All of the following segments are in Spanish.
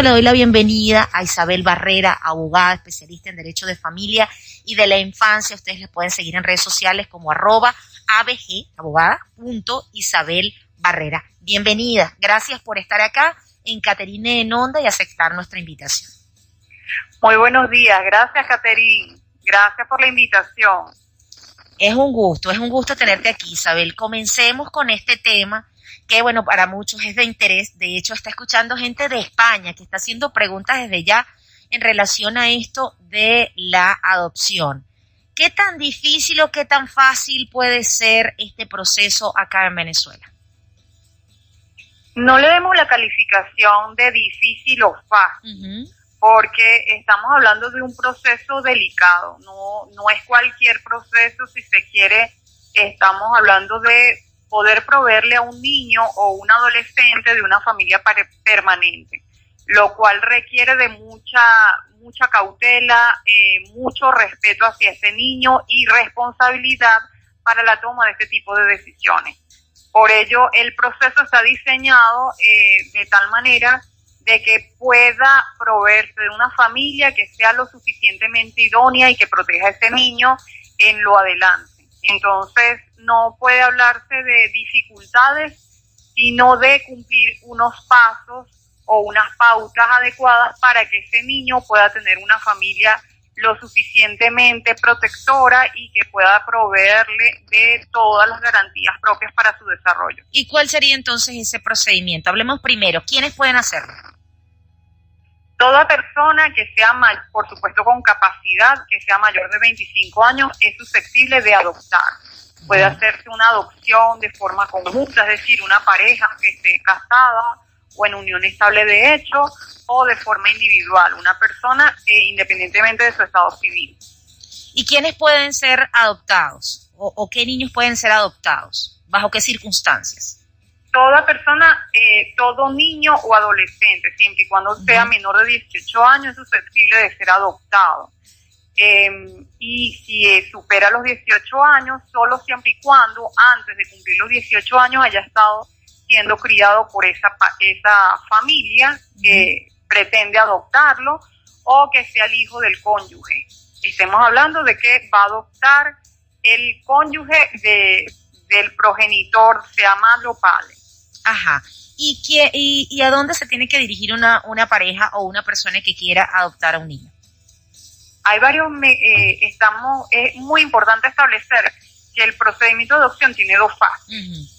Le doy la bienvenida a Isabel Barrera, abogada, especialista en Derecho de Familia y de la Infancia. Ustedes la pueden seguir en redes sociales como @abg, abogada, .Isabel Barrera. Bienvenida, gracias por estar acá en Caterine en Onda y aceptar nuestra invitación. Muy buenos días, gracias Caterine, gracias por la invitación. Es un gusto tenerte aquí, Isabel. Comencemos con este tema que, bueno, para muchos es de interés. De hecho, está escuchando gente de España que está haciendo preguntas desde ya en relación a esto de la adopción. ¿Qué tan difícil o qué tan fácil puede ser este proceso acá en Venezuela? No le demos la calificación de difícil o fácil, porque estamos hablando de un proceso delicado, no es cualquier proceso. Si se quiere, estamos hablando de poder proveerle a un niño o un adolescente de una familia permanente, lo cual requiere de mucha cautela, mucho respeto hacia ese niño y responsabilidad para la toma de este tipo de decisiones. Por ello, el proceso está diseñado de tal manera de que pueda proveerse de una familia que sea lo suficientemente idónea y que proteja a ese niño en lo adelante. Entonces, no puede hablarse de dificultades, sino de cumplir unos pasos o unas pautas adecuadas para que ese niño pueda tener una familia lo suficientemente protectora y que pueda proveerle de todas las garantías propias para su desarrollo. ¿Y cuál sería entonces ese procedimiento? Hablemos primero, ¿quiénes pueden hacerlo? Toda persona que sea, por supuesto con capacidad, que sea mayor de 25 años, es susceptible de adoptar. Puede hacerse una adopción de forma conjunta, es decir, una pareja que esté casada o en unión estable de hecho, o de forma individual, una persona independientemente de su estado civil. ¿Y quiénes pueden ser adoptados? ¿O qué niños pueden ser adoptados? ¿Bajo qué circunstancias? Toda persona, todo niño o adolescente, siempre y cuando sea menor de 18 años, es susceptible de ser adoptado. Y si supera los 18 años, solo siempre y cuando antes de cumplir los 18 años haya estado siendo criado por esa familia que pretende adoptarlo, o que sea el hijo del cónyuge. Estemos hablando de que va a adoptar el cónyuge del progenitor, sea madre o padre. Ajá. ¿Y a dónde se tiene que dirigir una pareja o una persona que quiera adoptar a un niño? Hay varios, es muy importante establecer que el procedimiento de adopción tiene dos fases.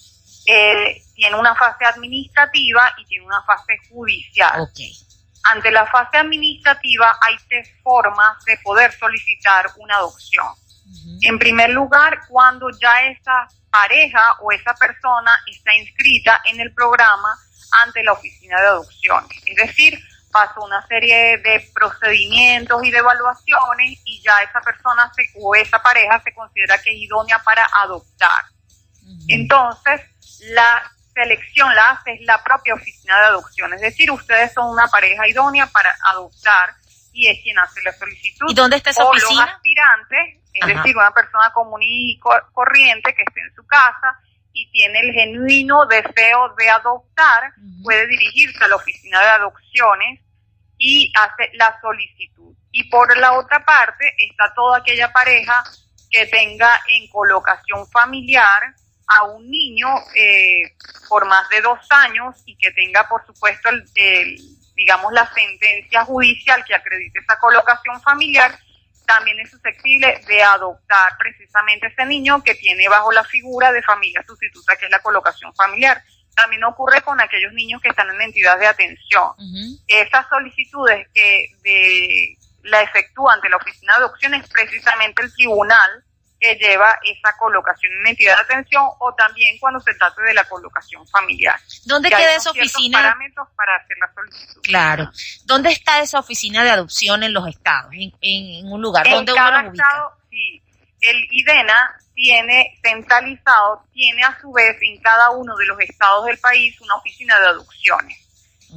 Tiene una fase administrativa y tiene una fase judicial. Okay. Ante la fase administrativa hay 3 formas de poder solicitar una adopción. En primer lugar, cuando ya esa pareja o esa persona está inscrita en el programa ante la oficina de adopciones. Es decir, pasó una serie de procedimientos y de evaluaciones y ya esa persona o esa pareja se considera que es idónea para adoptar. Entonces, la selección la hace es la propia oficina de adopción. Es decir, ustedes son una pareja idónea para adoptar y es quien hace la solicitud. ¿Y dónde está esa oficina? O los aspirantes, es decir, una persona común y corriente que esté en su casa y tiene el genuino deseo de adoptar, puede dirigirse a la oficina de adopciones y hace la solicitud. Y por la otra parte está toda aquella pareja que tenga en colocación familiar a un niño por más de 2 años y que tenga, por supuesto, digamos, la sentencia judicial que acredite esa colocación familiar, también es susceptible de adoptar precisamente ese niño que tiene bajo la figura de familia sustituta, que es la colocación familiar. También ocurre con aquellos niños que están en entidad de atención. Esas solicitudes que la efectúa ante la oficina de adopción es precisamente el tribunal que lleva esa colocación en entidad de atención, o también cuando se trate de la colocación familiar. ¿Dónde queda esa oficina? Hay parámetros para hacer la solicitud. Claro. ¿Dónde está esa oficina de adopción en los estados? ¿En un lugar? ¿Dónde uno los ubica? Estado, sí. El IDENA tiene centralizado, tiene a su vez en cada uno de los estados del país una oficina de adopciones.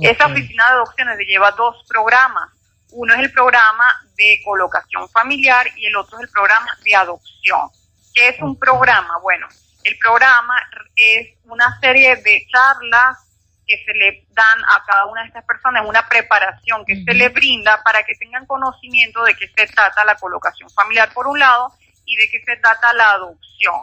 Esa oficina de adopciones lleva 2 programas. Uno es el programa de colocación familiar y el otro es el programa de adopción. ¿Qué es un programa? Bueno, el programa es una serie de charlas que se le dan a cada una de estas personas, una preparación que se le brinda para que tengan conocimiento de qué se trata la colocación familiar por un lado y de qué se trata la adopción.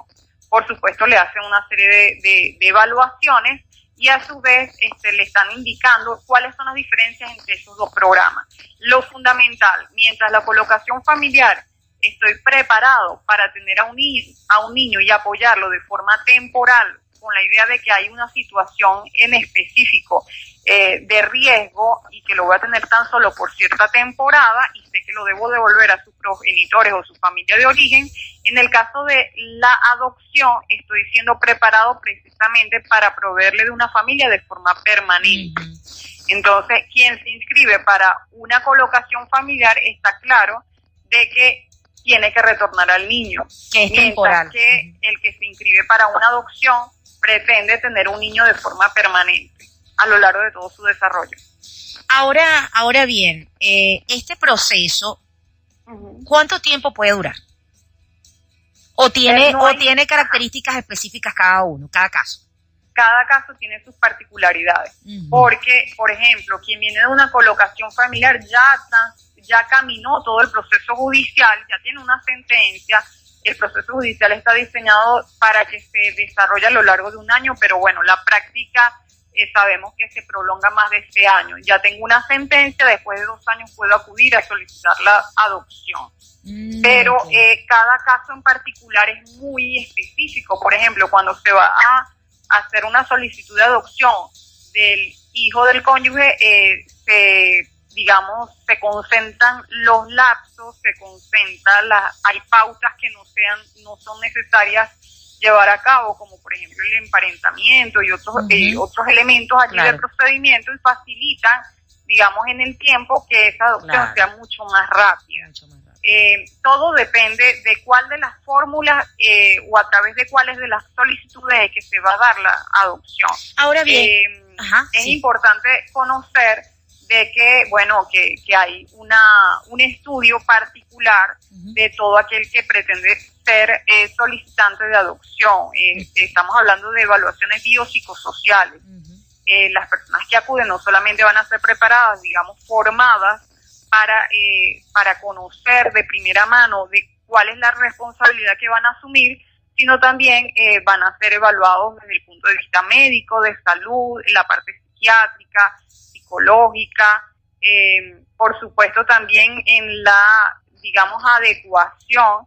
Por supuesto, le hacen una serie de evaluaciones y a su vez le están indicando cuáles son las diferencias entre esos dos programas. Lo fundamental, mientras la colocación familiar estoy preparado para tener a un niño y apoyarlo de forma temporal, con la idea de que hay una situación en específico de riesgo y que lo voy a tener tan solo por cierta temporada y sé que lo debo devolver a sus progenitores o su familia de origen. En el caso de la adopción, estoy siendo preparado precisamente para proveerle de una familia de forma permanente. Entonces, quien se inscribe para una colocación familiar está claro de que tiene que retornar al niño, que es temporal. Mientras que el que se inscribe para una adopción pretende tener un niño de forma permanente a lo largo de todo su desarrollo. Ahora bien, este proceso, ¿cuánto tiempo puede durar? ¿O tiene características específicas cada caso? Cada caso tiene sus particularidades, porque, por ejemplo, quien viene de una colocación familiar ya caminó todo el proceso judicial, ya tiene una sentencia. El proceso judicial está diseñado para que se desarrolle a lo largo de un año, pero bueno, la práctica sabemos que se prolonga más de ese año. Ya tengo una sentencia, después de 2 años puedo acudir a solicitar la adopción. Pero cada caso en particular es muy específico. Por ejemplo, cuando se va a hacer una solicitud de adopción del hijo del cónyuge, se concentran los lapsos, hay pautas que no son necesarias llevar a cabo, como por ejemplo el emparentamiento y otros elementos allí del procedimiento, y facilitan, en el tiempo que esa adopción sea mucho más rápida. Todo depende de cuál de las fórmulas o a través de cuáles de las solicitudes es que se va a dar la adopción. Ahora bien, es importante conocer de que hay un estudio particular de todo aquel que pretende ser solicitante de adopción. Estamos hablando de evaluaciones biopsicosociales. Las personas que acuden no solamente van a ser preparadas, formadas para conocer de primera mano de cuál es la responsabilidad que van a asumir, sino también van a ser evaluados desde el punto de vista médico, de salud, en la parte psiquiátrica, psicológica, por supuesto también en la, adecuación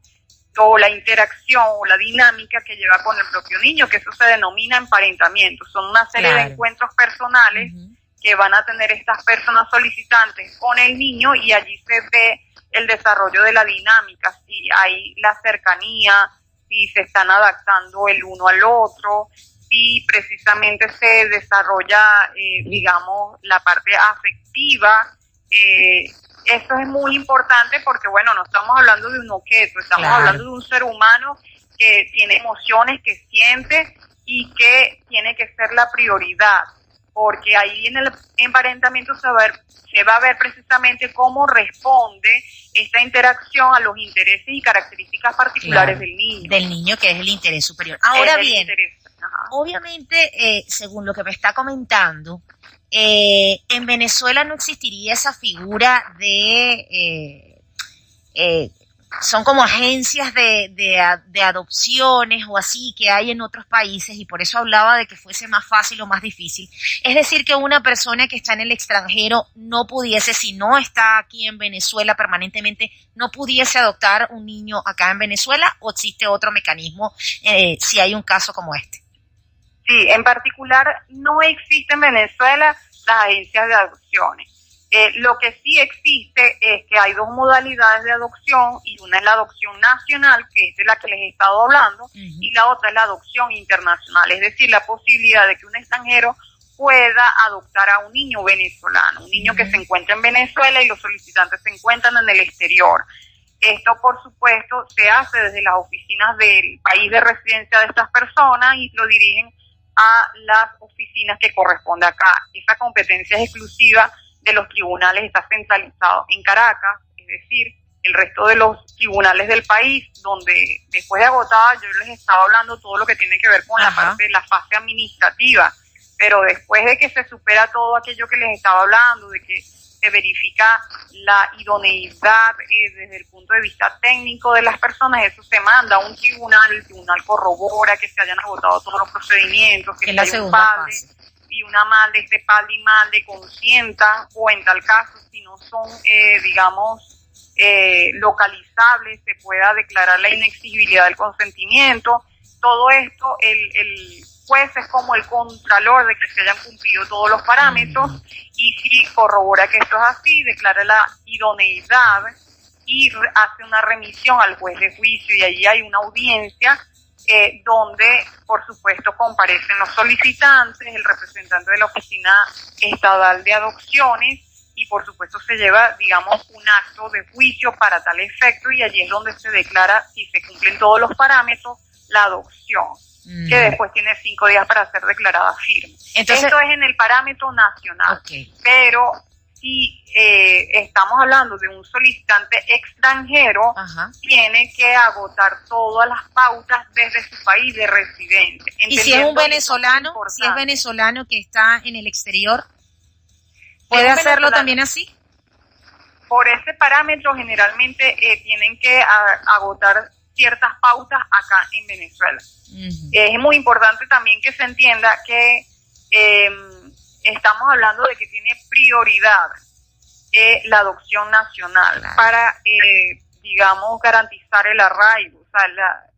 o la interacción o la dinámica que lleva con el propio niño, que eso se denomina emparentamiento. Son una serie de encuentros personales que van a tener estas personas solicitantes con el niño, y allí se ve el desarrollo de la dinámica, si hay la cercanía, si se están adaptando el uno al otro, si precisamente se desarrolla, la parte afectiva. Esto es muy importante porque, no estamos hablando de un objeto, estamos hablando de un ser humano que tiene emociones, que siente y que tiene que ser la prioridad, porque ahí en el emparentamiento se va a ver precisamente cómo responde esta interacción a los intereses y características particulares del niño. Del niño, que es el interés superior. Ahora bien, obviamente, según lo que me está comentando, en Venezuela no existiría esa figura de son como agencias de adopciones o así que hay en otros países, y por eso hablaba de que fuese más fácil o más difícil. Es decir, que una persona que está en el extranjero no pudiese, si no está aquí en Venezuela permanentemente, no pudiese adoptar un niño acá en Venezuela, ¿o existe otro mecanismo si hay un caso como este? Sí, en particular no existe en Venezuela las agencias de adopciones. Lo que sí existe es que hay 2 modalidades de adopción, y una es la adopción nacional, que es de la que les he estado hablando, y la otra es la adopción internacional, es decir, la posibilidad de que un extranjero pueda adoptar a un niño venezolano, un niño que se encuentra en Venezuela y los solicitantes se encuentran en el exterior. Esto, por supuesto, se hace desde las oficinas del país de residencia de estas personas y lo dirigen a las oficinas que corresponde acá. Esa competencia es exclusiva de los tribunales, está centralizado en Caracas, es decir, el resto de los tribunales del país, donde después de agotada yo les estaba hablando todo lo que tiene que ver con la parte de la fase administrativa pero después de que se supera todo aquello que les estaba hablando, de que se verifica la idoneidad desde el punto de vista técnico de las personas, eso se manda a un tribunal, el tribunal corrobora que se hayan agotado todos los procedimientos, que hay un padre y una madre, este padre y madre consientan, o en tal caso, si no son, localizables, se pueda declarar la inexigibilidad del consentimiento. Todo esto, el juez es como el contralor de que se hayan cumplido todos los parámetros, y si corrobora que esto es así, declara la idoneidad y hace una remisión al juez de juicio, y allí hay una audiencia donde, por supuesto, comparecen los solicitantes, el representante de la Oficina Estatal de Adopciones, y por supuesto se lleva, digamos, un acto de juicio para tal efecto, y allí es donde se declara, si se cumplen todos los parámetros, la adopción, que después tiene 5 días para ser declarada firme. Entonces, esto es en el parámetro nacional, pero si estamos hablando de un solicitante extranjero, tiene que agotar todas las pautas desde su país de residencia. ¿Y si es un venezolano, que está en el exterior, puede hacerlo también así? Por ese parámetro generalmente tienen que agotar ciertas pautas acá en Venezuela. Es muy importante también que se entienda que estamos hablando de que tiene prioridad la adopción nacional para, digamos, garantizar el arraigo, o sea,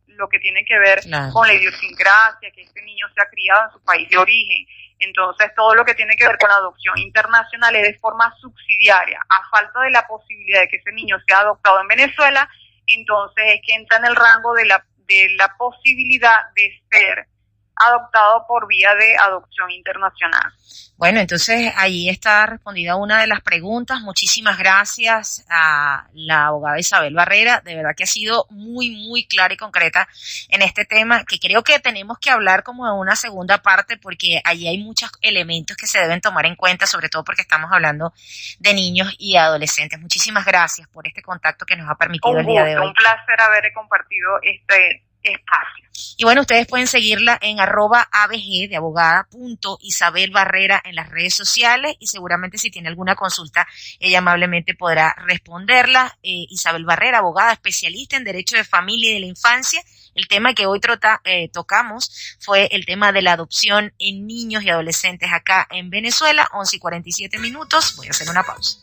lo que tiene que ver con la idiosincrasia, que este niño sea criado en su país de origen. Entonces, todo lo que tiene que ver con la adopción internacional es de forma subsidiaria. A falta de la posibilidad de que ese niño sea adoptado en Venezuela, entonces es que entra en el rango de la posibilidad de ser adoptado por vía de adopción internacional. Bueno, entonces ahí está respondida una de las preguntas. Muchísimas gracias a la abogada Isabel Barrera. De verdad que ha sido muy, muy clara y concreta en este tema, que creo que tenemos que hablar como en una segunda parte, porque allí hay muchos elementos que se deben tomar en cuenta, sobre todo porque estamos hablando de niños y adolescentes. Muchísimas gracias por este contacto que nos ha permitido el día de hoy. Un placer haber compartido este espacio. Y bueno, ustedes pueden seguirla en @abg de abogada .Isabel Barrera en las redes sociales, y seguramente si tiene alguna consulta ella amablemente podrá responderla. Isabel Barrera, abogada especialista en Derecho de Familia y de la Infancia. El tema que hoy tocamos fue el tema de la adopción en niños y adolescentes acá en Venezuela. 11:47. Voy a hacer una pausa.